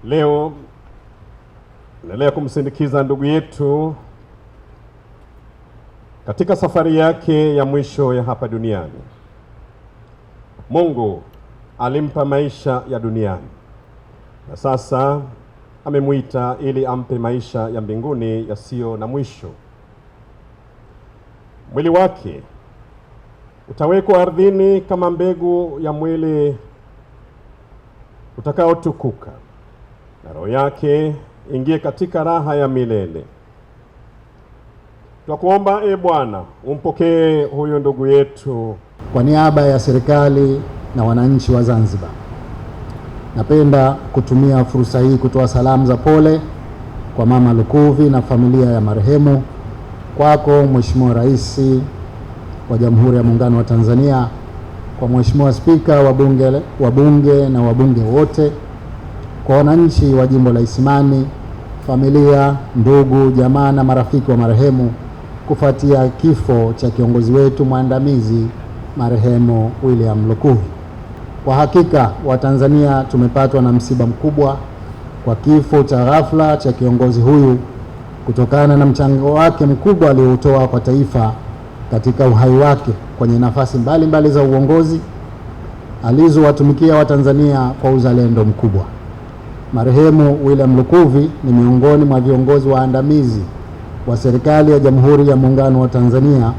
Leo naendelea kumsindikiza ndugu yetu katika safari yake ya mwisho ya hapa duniani. Mungu alimpa maisha ya duniani na sasa amemuita ili ampe maisha ya mbinguni yasiyo na mwisho. Mwili wake utawekwa ardhini kama mbegu ya mwili utakaotukuka, na roho yake ingie katika raha ya milele. Tunakuomba Bwana, umpokee huyu ndugu yetu. Kwa niaba ya serikali na wananchi wa Zanzibar, napenda kutumia fursa hii kutoa salamu za pole kwa Mama Lukuvi na familia ya marehemu, kwako Mheshimiwa Rais wa Jamhuri ya Muungano wa Tanzania, kwa Mheshimiwa Spika wa Bunge na wabunge wote, kwa wananchi wa jimbo la Isimani, familia, ndugu, jamaa na marafiki wa marehemu, kufuatia kifo cha kiongozi wetu mwandamizi marehemu William Lukuvi. Kwa hakika Watanzania tumepatwa na msiba mkubwa kwa kifo cha ghafla cha kiongozi huyu, kutokana na mchango wake mkubwa aliotoa kwa taifa katika uhai wake kwenye nafasi mbalimbali za uongozi alizowatumikia Watanzania kwa uzalendo mkubwa. Marehemu William Lukuvi ni miongoni mwa viongozi waandamizi wa serikali ya Jamhuri ya Muungano wa Tanzania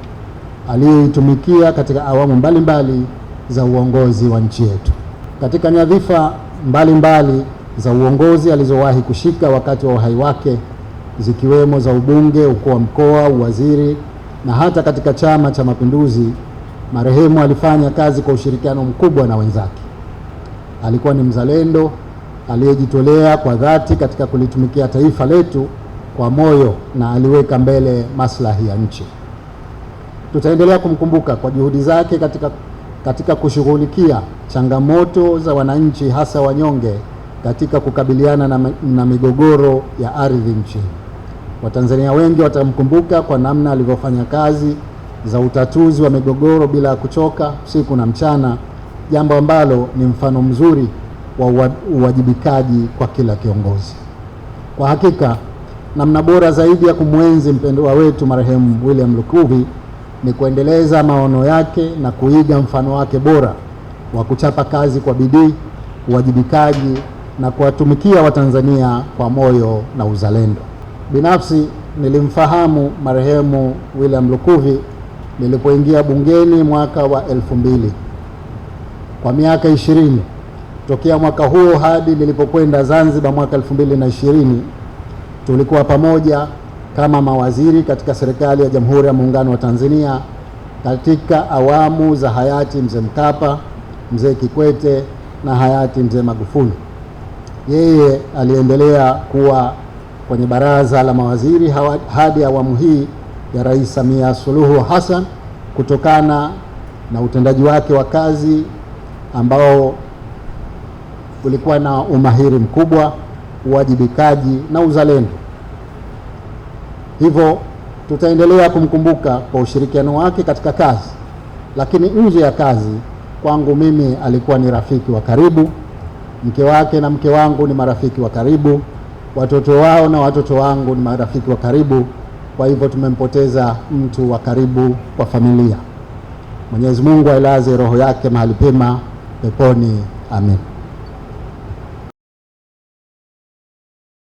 aliyeitumikia katika awamu mbalimbali za uongozi wa nchi yetu. Katika nyadhifa mbalimbali za uongozi alizowahi kushika wakati wa uhai wake, zikiwemo za ubunge, ukuu wa mkoa, uwaziri na hata katika Chama cha Mapinduzi, marehemu alifanya kazi kwa ushirikiano mkubwa na wenzake. Alikuwa ni mzalendo aliyejitolea kwa dhati katika kulitumikia taifa letu kwa moyo na aliweka mbele maslahi ya nchi. Tutaendelea kumkumbuka kwa juhudi zake katika kushughulikia changamoto za wananchi, hasa wanyonge, katika kukabiliana na migogoro ya ardhi nchini. Watanzania wengi watamkumbuka kwa namna alivyofanya kazi za utatuzi wa migogoro bila kuchoka usiku na mchana, jambo ambalo ni mfano mzuri wa uwajibikaji kwa kila kiongozi. Kwa hakika, namna bora zaidi ya kumwenzi mpendwa wetu marehemu William Lukuvi ni kuendeleza maono yake na kuiga mfano wake bora wa kuchapa kazi kwa bidii, uwajibikaji na kuwatumikia Watanzania kwa moyo na uzalendo. Binafsi nilimfahamu marehemu William Lukuvi nilipoingia bungeni mwaka wa 2000. Kwa miaka 20 tokea mwaka huo hadi nilipokwenda Zanzibar mwaka 2020, tulikuwa pamoja kama mawaziri katika serikali ya Jamhuri ya Muungano wa Tanzania katika awamu za hayati Mzee Mkapa, Mzee Kikwete na hayati Mzee Magufuli. Yeye aliendelea kuwa kwenye baraza la mawaziri hadi awamu hii ya Rais Samia Suluhu Hassan, kutokana na utendaji wake wa kazi ambao ulikuwa na umahiri mkubwa, uwajibikaji na uzalendo. Hivyo tutaendelea kumkumbuka kwa ushirikiano wake katika kazi, lakini nje ya kazi, kwangu mimi alikuwa ni rafiki wa karibu. Mke wake na mke wangu ni marafiki wa karibu, watoto wao na watoto wangu ni marafiki wa karibu. Kwa hivyo tumempoteza mtu wa karibu kwa familia. Mwenyezi Mungu ailaze roho yake mahali pema peponi. Amen.